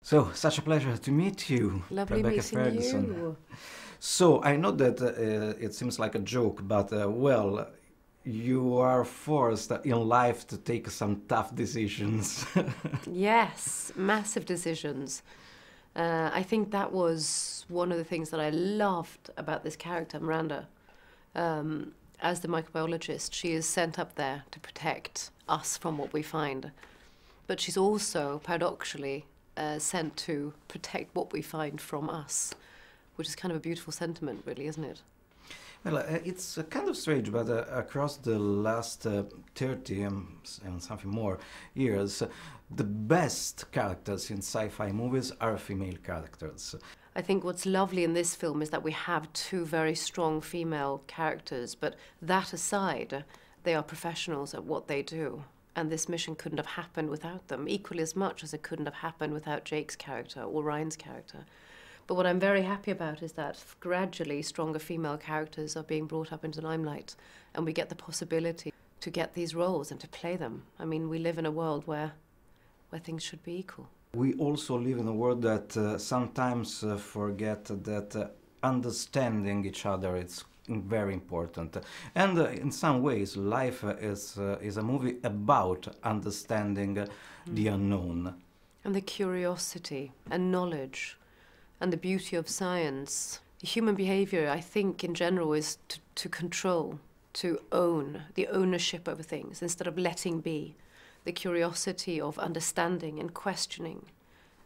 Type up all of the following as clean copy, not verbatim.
So, such a pleasure to meet you, Lovely Rebecca meeting Ferguson. you. So, I know that it seems like a joke, but well, you are forced in life to take some tough decisions. Yes, massive decisions. I think that was one of the things that I loved about this character, Miranda. As the microbiologist, she is sent up there to protect us from what we find. But she's also, paradoxically, sent to protect what we find from us, which is kind of a beautiful sentiment, really, isn't it? Well, it's kind of strange, but across the last 30 and something more years, the best characters in sci-fi movies are female characters. I think what's lovely in this film is that we have two very strong female characters, but that aside, they are professionals at what they do. And this mission couldn't have happened without them, equally as much as it couldn't have happened without Jake's character or Ryan's character. But what I'm very happy about is that gradually stronger female characters are being brought up into the limelight, and we get the possibility to get these roles and to play them. I mean, we live in a world where things should be equal. We also live in a world that sometimes forget that understanding each other is very important. And in some ways, life is a movie about understanding the unknown. And the curiosity and knowledge and the beauty of science. Human behavior, I think, in general, is to control, to own, the ownership over things, instead of letting be. The curiosity of understanding and questioning,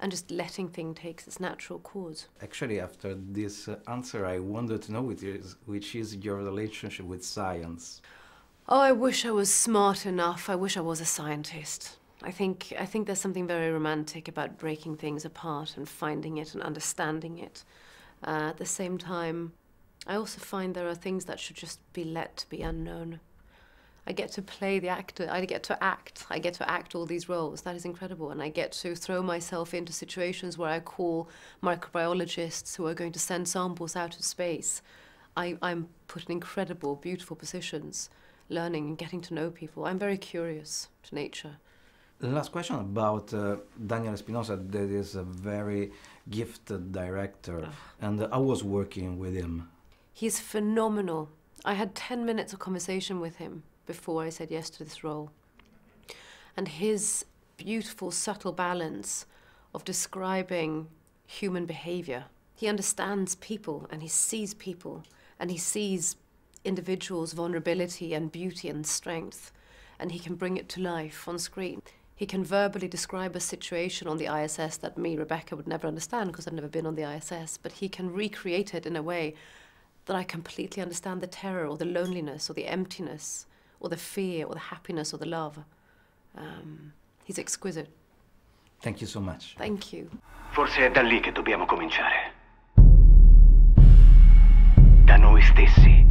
and just letting things take its natural course. Actually, after this answer, I wanted to know which is your relationship with science. Oh, I wish I was smart enough. I wish I was a scientist. I think there's something very romantic about breaking things apart and finding it and understanding it. At the same time, I also find there are things that should just be let to be unknown. I get to play the actor, I get to act all these roles. That is incredible. And I get to throw myself into situations where I call microbiologists who are going to send samples out of space. I'm put in incredible, beautiful positions, learning and getting to know people. I'm very curious to nature. Last question about Daniel Espinosa, that is a very gifted director, and I was working with him. He's phenomenal. I had 10 minutes of conversation with him before I said yes to this role. And his beautiful, subtle balance of describing human behavior. He understands people, and he sees individuals' vulnerability and beauty and strength, and he can bring it to life on screen. He can verbally describe a situation on the ISS that me, Rebecca, would never understand because I've never been on the ISS, but he can recreate it in a way that I completely understand the terror or the loneliness or the emptiness or the fear or the happiness or the love. He's exquisite. Thank you so much. Thank you. Forse è da lì che dobbiamo cominciare. Da noi stessi.